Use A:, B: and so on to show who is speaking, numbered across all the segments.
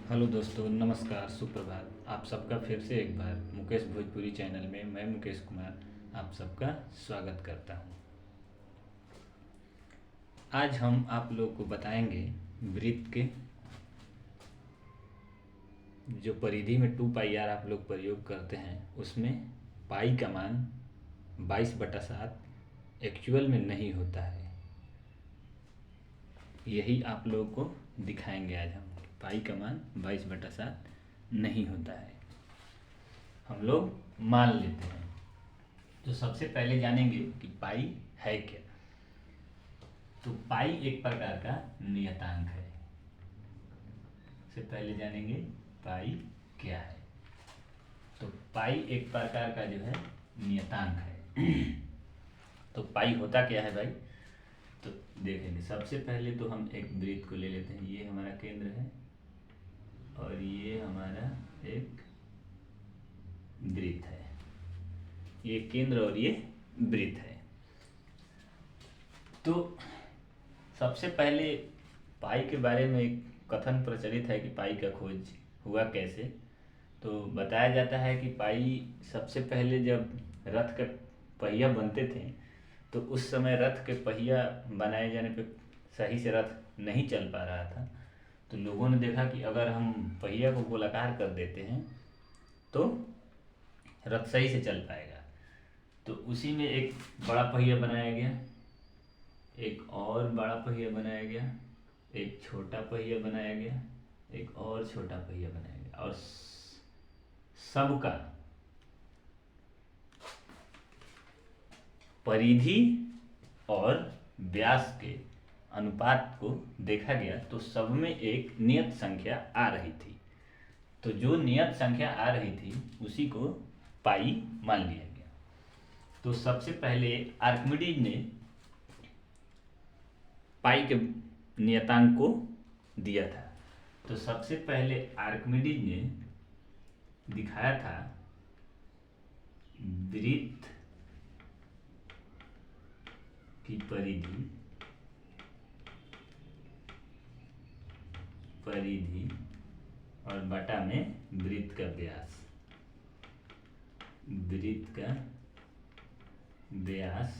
A: Hello दोस्तों, नमस्कार, सुप्रभात। आप सबका फिर से एक बार मुकेश भोजपुरी चैनल में मैं मुकेश कुमार आप सबका स्वागत करता हूं। आज हम आप लोग को बताएंगे वृत्त के जो परिधि में 2 पाई आर आप लोग प्रयोग करते हैं उसमें पाई का मान 22/7 एक्चुअल में नहीं होता है। यही आप लोगों को दिखाएंगे आज हम। पाई का मान 22/7 नहीं होता है, हम लोग मान लेते हैं। तो सबसे पहले जानेंगे कि पाई है क्या। तो पाई एक प्रकार का नियतांक है। सबसे पहले जानेंगे पाई क्या है। तो पाई एक प्रकार का जो है नियतांक है। तो पाई होता क्या है भाई, तो देखेंगे। सबसे पहले तो हम एक वृत्त को ले लेते हैं। ये हमारा केंद्र है और ये हमारा एक वृत्त है। ये केंद्र और ये वृत्त है। तो सबसे पहले पाई के बारे में एक कथन प्रचलित है कि पाई का खोज हुआ कैसे। तो बताया जाता है कि पाई सबसे पहले जब रथ के पहिया बनते थे तो उस समय रथ के पहिया बनाए जाने पे सही से रथ नहीं चल पा रहा था। तो लोगों ने देखा कि अगर हम पहिया को गोलाकार कर देते हैं तो रथ सही से चल पाएगा। तो उसी में एक बड़ा पहिया बनाया गया, एक और बड़ा पहिया बनाया गया, एक छोटा पहिया बनाया गया, एक और छोटा पहिया बनाया गया, और सबका परिधि और व्यास के अनुपात को देखा गया तो सब में एक नियत संख्या आ रही थी। तो जो नियत संख्या आ रही थी उसी को पाई मान लिया गया। तो सबसे पहले आर्किमिडीज ने पाई के नियतांक को दिया था। तो सबसे पहले आर्किमिडीज ने दिखाया था वृत्त की परिधि और बटा में वृत्त का व्यास, वृत्त का व्यास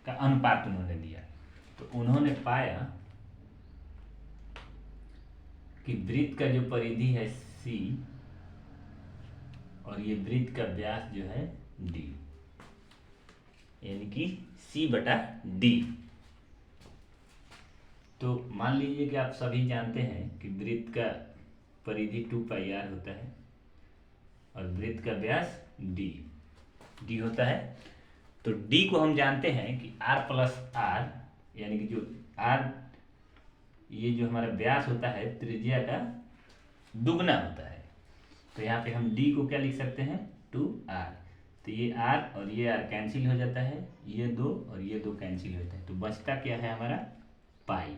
A: का अनुपात उन्होंने दिया। तो उन्होंने पाया कि वृत्त का जो परिधि है C और ये वृत्त का व्यास जो है D, यानी कि C/D। तो मान लीजिए कि आप सभी जानते हैं कि वृत्त का परिधि 2 पाई आर होता है और वृत्त का व्यास D होता है। तो D को हम जानते हैं कि R+R, यानी कि जो R ये जो हमारा व्यास होता है त्रिज्या का दुगना होता है। तो यहाँ पे हम D को क्या लिख सकते हैं, 2R। तो ये R और ये R कैंसिल हो जाता है, ये दो और ये दो कैंसिल हो जाता है। तो बचता क्या है हमारा, पाई।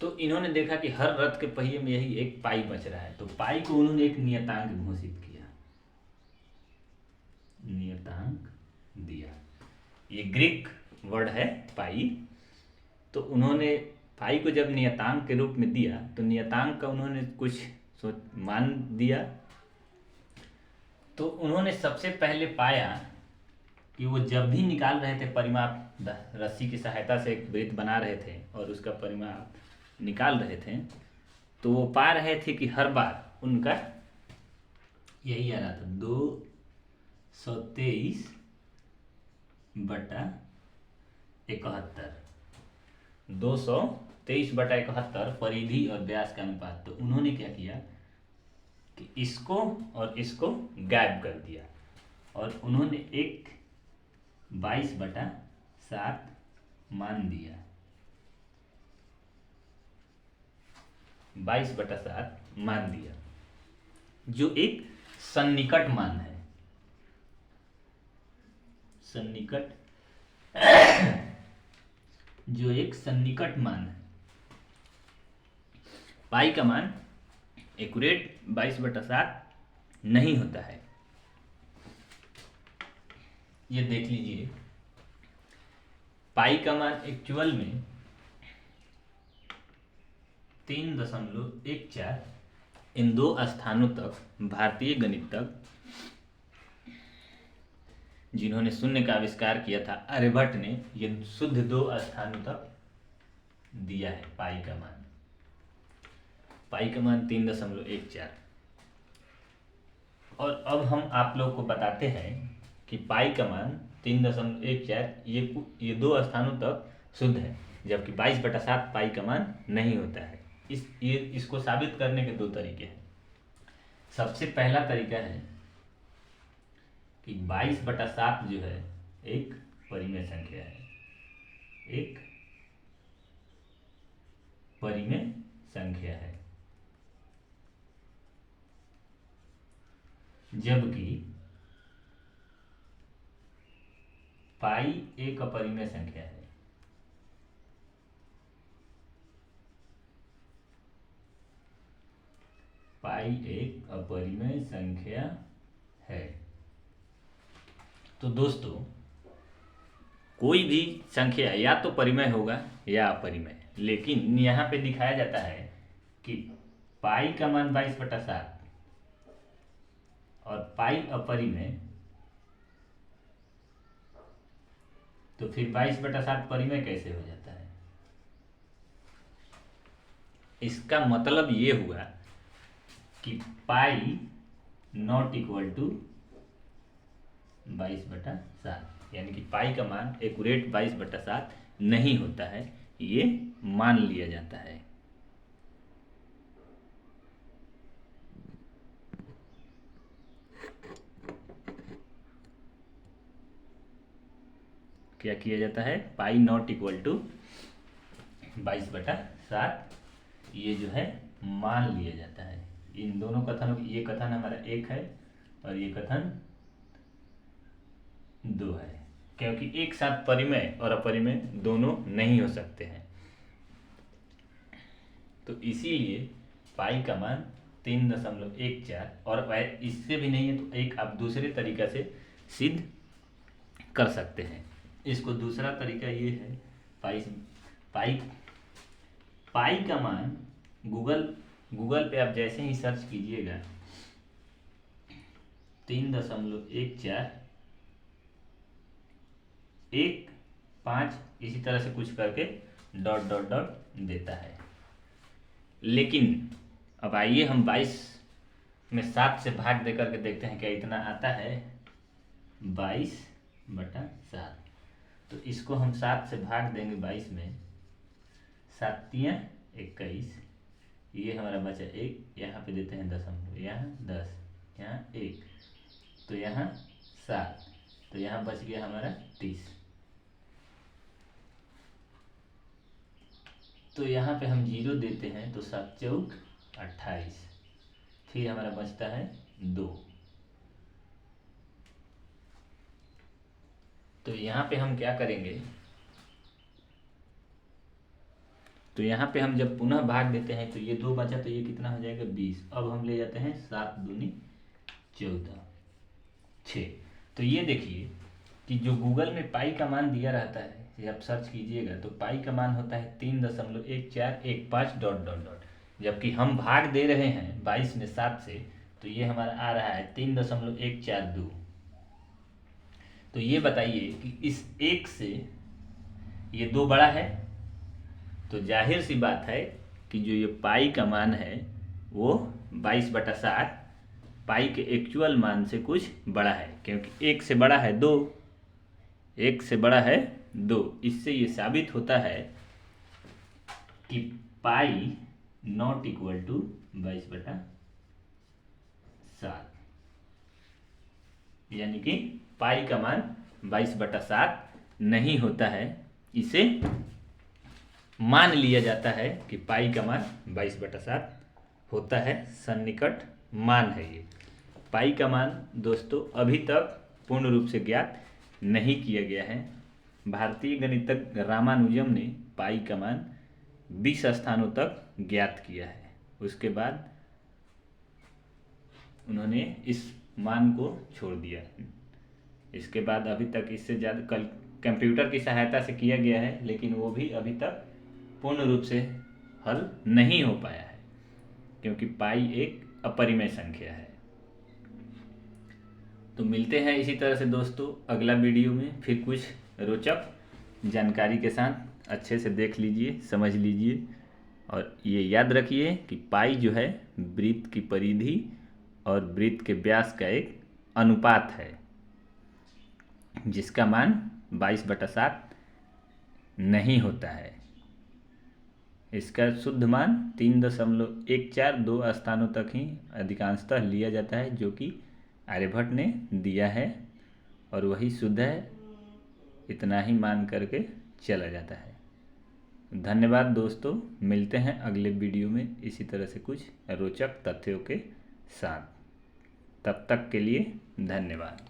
A: तो इन्होंने देखा कि हर रथ के पहिए में यही एक पाई बच रहा है। तो पाई को उन्होंने एक नियतांक घोषित किया, नियतांक दिया। ये ग्रीक वर्ड है पाई। तो उन्होंने पाई को जब नियतांक के रूप में दिया तो नियतांक का उन्होंने कुछ मान दिया। तो उन्होंने सबसे पहले पाया कि वो जब भी निकाल रहे थे परिमाप, रस्सी की सहायता से एक वृत्त बना रहे थे और उसका परिमाप निकाल रहे थे, तो वो पा रहे थे कि हर बार उनका यही आ रहा था 223/71, 223/71 परिधि और व्यास का अनुपात। तो उन्होंने क्या किया कि इसको और इसको गायब कर दिया और उन्होंने एक 22/7 मान दिया, 22/7 मान दिया, जो एक सन्निकट मान है। सन्निकट जो एक सन्निकट मान है। पाई का मान एक्यूरेट 22/7 नहीं होता है। ये देख लीजिए, पाई का मान एक्चुअल में 3.14 इन दो स्थानों तक भारतीय गणितज्ञ जिन्होंने शून्य का आविष्कार किया था आर्यभट्ट ने ये शुद्ध दो स्थानों तक दिया है पाई का मान। पाई का मान 3.14। और अब हम आप लोग को बताते हैं कि पाई का मान 3.14 ये दो स्थानों तक शुद्ध है, जबकि 22/7 पाई का मान नहीं होता है। इसको साबित करने के दो तरीके हैं। सबसे पहला तरीका है कि 22/7 जो है एक परिमेय संख्या है, एक परिमेय संख्या है, जबकि पाई एक अपरिमेय संख्या है। पाई एक अपरिमेय संख्या है। तो दोस्तों, कोई भी संख्या या तो परिमेय होगा या अपरिमेय, लेकिन यहाँ पे दिखाया जाता है कि पाई का मान 22/7 और पाई अपरिमेय, तो फिर 22/7 परिमेय कैसे हो जाता है? इसका मतलब ये हुआ कि पाई नॉट इक्वल टू 22/7, यानी कि पाई का मान एक्यूरेट 22/7 नहीं होता है, ये मान लिया जाता है। क्या किया जाता है? पाई नॉट इक्वल टू 22/7 ये जो है मान लिया जाता है। इन दोनों कथनों, ये कथन हमारा एक है और ये कथन दो है, क्योंकि एक साथ परिमेय और अपरिमेय दोनों नहीं हो सकते हैं। तो इसीलिए पाई का मान 3.14, और इससे भी नहीं है तो एक आप दूसरे तरीका से सिद्ध कर सकते हैं। इसको दूसरा तरीका ये है, पाई का मान गूगल पे आप जैसे ही सर्च कीजिएगा 3.14 1.5 इसी तरह से कुछ करके डॉट डॉट डॉट देता है। लेकिन अब आइए हम 22 में 7 से भाग दे करके देखते हैं क्या इतना आता है। 22/7, तो इसको हम 7 से भाग देंगे 22 में, 7 × 21, ये हमारा बचा 1, यहाँ पे देते हैं दशमलव, यहाँ 10, यहाँ 1, तो यहाँ 7, तो यहाँ बच गया हमारा 30। तो यहाँ पे हम 0 देते हैं तो 7 चौक 28, फिर हमारा बचता है 2। तो यहाँ पे हम क्या करेंगे, तो यहाँ पे हम जब पुनः भाग देते हैं तो ये 2 बचा, तो ये कितना हो जाएगा 20। अब हम ले जाते हैं 7 दूनी 14, 6। तो ये देखिए कि जो गूगल में पाई का मान दिया रहता है, ये आप सर्च कीजिएगा तो पाई का मान होता है 3.1415 डॉट डॉट डॉट, जबकि हम भाग दे रहे हैं 22 में 7 से, तो ये हमारा आ रहा है 3.142। तो ये बताइए कि इस 1 से ये 2 बड़ा है, तो जाहिर सी बात है कि जो ये पाई का मान है वो 22/7 पाई के एक्चुअल मान से कुछ बड़ा है, क्योंकि 1 से बड़ा है 2, 1 से बड़ा है 2। इससे ये साबित होता है कि पाई नॉट इक्वल टू 22/7, यानी कि पाई का मान 22/7 नहीं होता है। इसे मान लिया जाता है कि पाई का मान 22/7 होता है, सन्निकट मान है ये। पाई का मान दोस्तों अभी तक पूर्ण रूप से ज्ञात नहीं किया गया है। भारतीय गणितज्ञ रामानुजम ने पाई का मान 20 स्थानों तक ज्ञात किया है, उसके बाद उन्होंने इस मान को छोड़ दिया। इसके बाद अभी तक इससे ज़्यादा कंप्यूटर की सहायता से किया गया है, लेकिन वो भी अभी तक पूर्ण रूप से हल नहीं हो पाया है, क्योंकि पाई एक अपरिमेय संख्या है। तो मिलते हैं इसी तरह से दोस्तों अगला वीडियो में, फिर कुछ रोचक जानकारी के साथ। अच्छे से देख लीजिए, समझ लीजिए, और ये याद रखिए कि पाई जो है वृत्त की परिधि और वृत्त के व्यास का एक अनुपात है, जिसका मान 22/7 नहीं होता है। इसका शुद्ध मान 3.142 स्थानों तक ही अधिकांशतः लिया जाता है, जो कि आर्यभट्ट ने दिया है और वही शुद्ध है, इतना ही मान करके चला जाता है। धन्यवाद दोस्तों, मिलते हैं अगले वीडियो में इसी तरह से कुछ रोचक तथ्यों के साथ। तब तक के लिए धन्यवाद।